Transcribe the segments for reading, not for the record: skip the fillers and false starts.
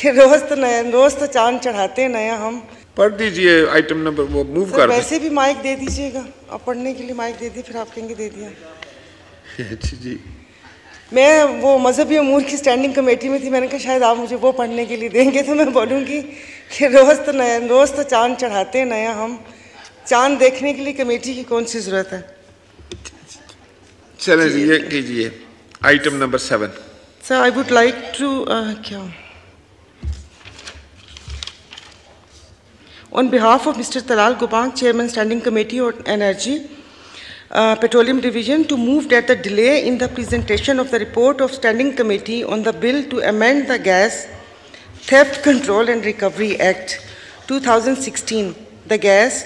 कि रोज तो चांद चढ़ाते हैं नया हम। पढ़ दीजिए आइटम नंबर, वो मूव कर दे। वैसे भी माइक दे दीजिएगा, आप पढ़ने के लिए माइक दे दिए, फिर आप कहेंगे दे दिया। अच्छा जी, मैं वो मजहबी अमूर की स्टैंडिंग कमेटी में थी, मैंने कहा शायद आप मुझे वो पढ़ने के लिए देंगे, तो मैं बोलूँगी कि रोज़ तो चांद चढ़ाते हैं नया हम, चांद देखने के लिए कमेटी की कौन सी ज़रूरत है। चलें जी, ये कीजिए item number 7। Sir I would like to क्या on behalf of Mr. Talal Gopang, Chairman Standing Committee on Energy, Petroleum Division, to move that the delay in the presentation of the report of Standing Committee on the bill to amend the Gas Theft Control and Recovery Act 2016, the Gas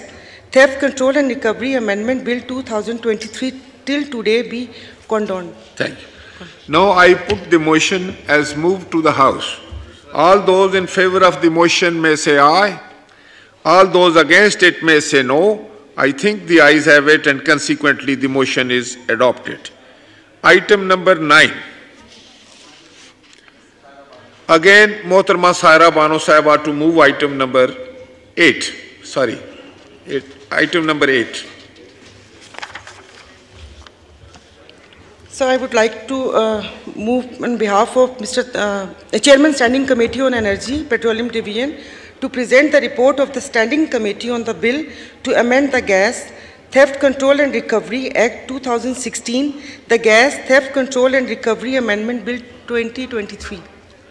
Theft Control and Recovery Amendment Bill 2023 till today be condoned. Thank you. Now I put the motion as moved to the House. All those in favor of the motion may say aye. All those against it may say no. I think the ayes have it, and consequently the motion is adopted. Item number 9. Again, Mohtarama Saira Bano Sahiba to move item number 8. Sorry, item number 8. So I would like to move on behalf of Mr. Chairman Standing Committee on Energy, Petroleum Division, to present the report of the Standing Committee on the bill to amend the Gas Theft Control and Recovery Act 2016, the Gas Theft Control and Recovery Amendment Bill 2023.